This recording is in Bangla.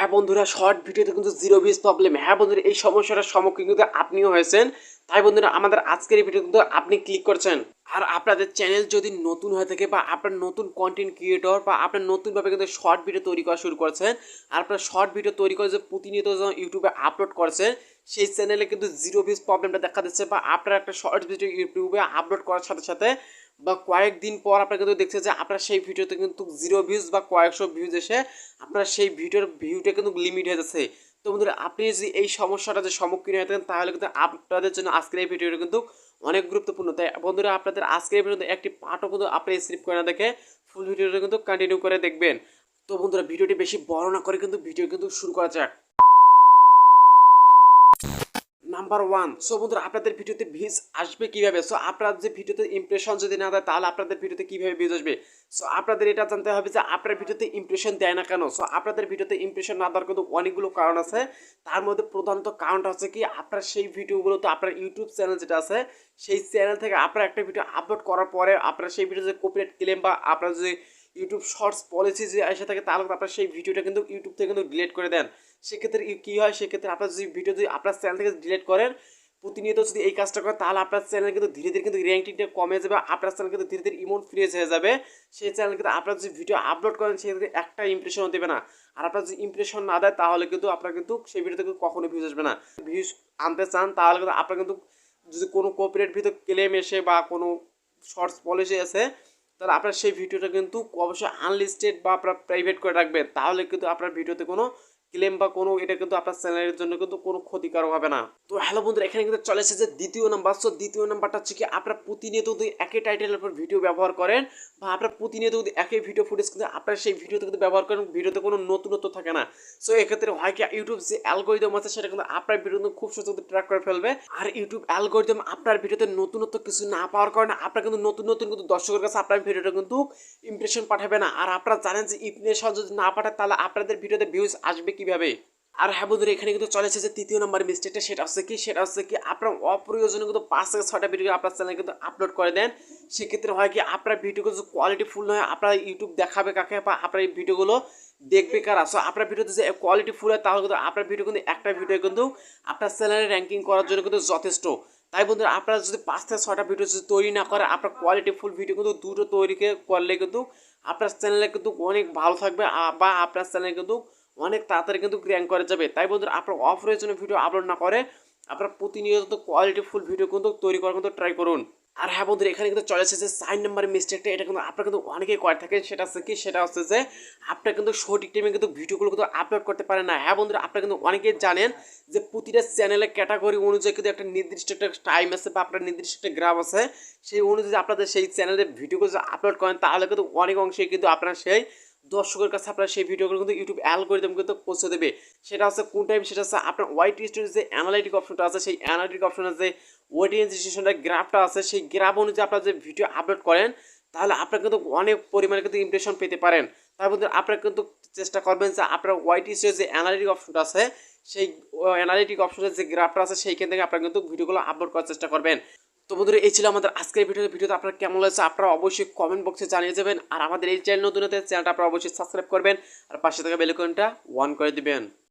হ্যাঁ বন্ধুরা, শর্ট ভিডিওতে কিন্তু জিরো ভিউজ প্রবলেম। হ্যাঁ বন্ধুরা, এই সমস্যাটার সম্মুখীন কিন্তু আপনিও হয়েছেন। তাই বন্ধুরা, আমাদের আজকের এই ভিডিও কিন্তু আপনি ক্লিক করছেন। আর আপনাদের চ্যানেল যদি নতুন হয়ে থাকে বা আপনার নতুন কন্টেন্ট ক্রিয়েটর বা আপনার নতুনভাবে কিন্তু শর্ট ভিডিও তৈরি করা শুরু করছেন, আর আপনার শর্ট ভিডিও তৈরি করে যে প্রতিনিয়ত ইউটিউবে আপলোড করছেন, সেই চ্যানেলে কিন্তু জিরো ভিউজ প্রবলেমটা দেখা দিচ্ছে। বা আপনার একটা শর্ট ভিডিও ইউটিউবে আপলোড করার সাথে সাথে বা কয়েকদিন পর আপনারা কিন্তু দেখছেন যে আপনার সেই ভিডিওতে কিন্তু জিরো ভিউজ বা কয়েকশো ভিউজ এসে আপনার সেই ভিডিওর ভিউটা কিন্তু লিমিট হয়ে যাচ্ছে। তো বন্ধুরা, আপনি যদি এই সমস্যাটা যে সম্মুখীন হয়ে থাকেন, তাহলে কিন্তু আপনাদের জন্য আজকের এই ভিডিওটা কিন্তু অনেক গুরুত্বপূর্ণ। তাই বন্ধুরা, আপনাদের আজকের এই ভিডিওতে একটি পার্টও কিন্তু আপনি স্কিপ করে না দেখে ফুল ভিডিওটা কিন্তু কন্টিনিউ করে দেখবেন। তো বন্ধুরা, ভিডিওটি বেশি বড় না করে কিন্তু ভিডিও কিন্তু শুরু করা যাক। নাম্বার ওয়ান, সো বন্ধুরা, আপনাদের ভিডিওতে ভিউজ আসবে কিভাবে? সো আপনার যে ভিডিওতে ইমপ্রেশন যদি না দেয়, তাহলে আপনাদের ভিডিওতে কিভাবে ভিউজ আসবে? সো আপনাদের এটা জানতে হবে যে আপনার ভিডিওতে ইমপ্রেশন দেয় না কেন। সো আপনাদের ভিডিওতে ইমপ্রেশন না দেওয়ার কিন্তু অনেকগুলো কারণ আছে। তার মধ্যে প্রধানত কারণটা হচ্ছে কি, আপনার সেই ভিডিওগুলোতে আপনার ইউটিউব চ্যানেল যেটা আছে, সেই চ্যানেল থেকে আপনার একটা ভিডিও আপলোড করার পরে আপনার সেই ভিডিও যে কপিরাইট ক্লেম বা আপনার যে ইউটিউব শর্টস পলিসি যে এসে থাকে, তাহলে আপনার সেই ভিডিওটা কিন্তু ইউটিউব থেকে কিন্তু ডিলিট করে দেন। সেক্ষেত্রে কী হয়, সেক্ষেত্রে আপনার যদি ভিডিও যদি আপনার চ্যানেল থেকে ডিলিট করেন, প্রতিনিয়ত যদি এই কাজটা করেন, তাহলে আপনার চ্যানেল কিন্তু ধীরে ধীরে কিন্তু র্যাঙ্কিংটা কমে যাবে। আপনার চ্যানেল কিন্তু ধীরে ধীরে ইমন ফ্রিজ হয়ে যাবে। সেই চ্যানেল কিন্তু আপনার যদি ভিডিও আপলোড করেন, সেক্ষেত্রে একটা ইমপ্রেশনও দেবে না। আর আপনার যদি ইমপ্রেশন না দেয়, তাহলে কিন্তু আপনার কিন্তু সেই ভিডিওতে কিন্তু কখনো ভিউজ আসবে না। ভিউজ আনতে চান, তাহলে কিন্তু আপনার কিন্তু যদি কোনো কপিরাইট ভিডিও ক্লেম এসে বা কোনো শর্টস পলিসি আছে, তাহলে আপনার সেই ভিডিওটা কিন্তু অবশ্যই আনলিস্টেড বা আপনার প্রাইভেট করে রাখবেন। তাহলে কিন্তু আপনার ভিডিওতে কোনো ক্লেম বা কোনো এটা কিন্তু আপনার চ্যানেলের জন্য কিন্তু কোনো ক্ষতিকারক হবে না। তো হ্যালো বন্ধুরা, এখানে কিন্তু চলে এসেছে দ্বিতীয় নাম্বার। সো দ্বিতীয় নাম্বারটা হচ্ছে কি, আপনার প্রতিনিয়ত যদি একই টাইটেলের উপর ভিডিও ব্যবহার করেন বা আপনার প্রতিনিয়ত যদি একই ভিডিও ফুটেজ কিন্তু আপনার সেই ভিডিওতে কিন্তু ব্যবহার করেন, ভিডিওতে কোনো নতুনত্ব থাকে না। সো এক্ষেত্রে হয় কি, ইউটিউব যে অ্যালগোরিদম আছে, সেটা কিন্তু আপনার ভিডিও কিন্তু খুব সহজে ট্র্যাক করে ফেলবে। আর ইউটিউব অ্যালগোরিদম আপনার ভিডিওতে নতুনত্ব কিছু না পাওয়ার কারণে আপনার কিন্তু নতুন নতুন কিন্তু দর্শকের কাছে আপনার ভিডিওটা কিন্তু ইমপ্রেশন পাঠাবে না। আর আপনারা জানেন যে ইমপ্রেশন যদি না পাঠায়, তাহলে আপনাদের ভিডিওতে ভিউজ আসবে কিভাবে? আর হ্যাঁ বন্ধুরা, এখানে কিন্তু চলে এসেছে তৃতীয় নম্বর মিস্টেকটা। সেটা হচ্ছে কি আপনার অপ্রয়োজনীয় কিন্তু 5 থেকে 6টা ভিডিও আপনার চ্যানেলে কিন্তু আপলোড করে দেন। সেক্ষেত্রে হয় কি, আপনার ভিডিওগুলো যদি কোয়ালিটি ফুল নয়, আপনার ইউটিউব দেখাবে কাকে বা আপনার এই ভিডিওগুলো দেখবে কারা? সো আপনার ভিডিওতে যে কোয়ালিটি ফুল হয়, তাহলে কিন্তু আপনার ভিডিও কিন্তু একটা ভিডিও কিন্তু আপনার চ্যানেলে র্যাঙ্কিং করার জন্য কিন্তু যথেষ্ট। তাই বন্ধুরা, আপনারা যদি 5 থেকে 6টা ভিডিও যদি তৈরি না করে, আপনার কোয়ালিটি ফুল ভিডিও কিন্তু দুটো তৈরি করলে কিন্তু আপনার চ্যানেলে কিন্তু অনেক ভালো থাকবে বা আপনার চ্যানেলে কিন্তু অনেক তাড়াতাড়ি কিন্তু র্যাঙ্ক করে যাবে। তাই বন্ধুরা, আপনার অপ্রয়োজনীয় ভিডিও আপলোড না করে আপনার প্রতিনিয়ত কোয়ালিটি ফুল ভিডিও কিন্তু তৈরি করার কিন্তু ট্রাই করুন। আর হ্যাঁ বন্ধুরা, এখানে কিন্তু চলে এসেছে 4 নম্বরের মিস্টেকটা। এটা কিন্তু আপনারা কিন্তু অনেকেই করে থাকে। সেটা হচ্ছে যে আপনার কিন্তু সঠিক টাইমে কিন্তু ভিডিওগুলো কিন্তু আপলোড করতে পারেন না। হ্যাঁ বন্ধুরা, আপনারা কিন্তু অনেকেই জানেন যে প্রতিটা চ্যানেলের ক্যাটাগরি অনুযায়ী কিন্তু একটা নির্দিষ্ট একটা টাইম আছে বা আপনার নির্দিষ্ট একটা গ্রাফ আছে। সেই অনুযায়ী আপনাদের সেই চ্যানেলের ভিডিওগুলো যদি আপলোড করেন, তাহলে কিন্তু অনেক অংশেই কিন্তু আপনার সেই দর্শকের কাছে আপনার সেই ভিডিওগুলো কিন্তু ইউটিউব অ্যালগোরিদম কিন্তু পৌঁছে দেবে। সেটা হচ্ছে কোন টাইম? সেটা হচ্ছে আপনার ওয়াইটি স্টোরেজ যে অ্যানালাইটিক অপশনটা আছে, সেই অ্যানালাইটিক অপশনের যে অডিয়েন্স রেজিস্ট্রেশনের গ্রাফটা আছে, সেই গ্রাফ অনুযায়ী আপনারা যে ভিডিও আপলোড করেন, তাহলে আপনারা কিন্তু অনেক পরিমাণে কিন্তু ইমপ্রেশন পেতে পারেন। তার মধ্যে আপনারা কিন্তু চেষ্টা করবেন যে আপনার ওয়াইটি স্টোরেজ যে অ্যানালাইটিক অপশনটা আছে, সেই অ্যানালাইটিক অপশনের যে গ্রাফটা আছে, সেইখান থেকে আপনারা কিন্তু ভিডিওগুলো আপলোড করার চেষ্টা করবেন। তো বন্ধুরা, এই ছিল আমাদের আজকের ভিডিওতে আপনার কেমন লাগছে আপনারা অবশ্যই কমেন্ট বক্সে জানিয়ে যাবেন। আর আমাদের এই চ্যানেল নতুন হতে চ্যানেলটা আপনারা অবশ্যই সাবস্ক্রাইব করবেন আর পাশে থাকা বেল আইকনটা অন করে দিবেন।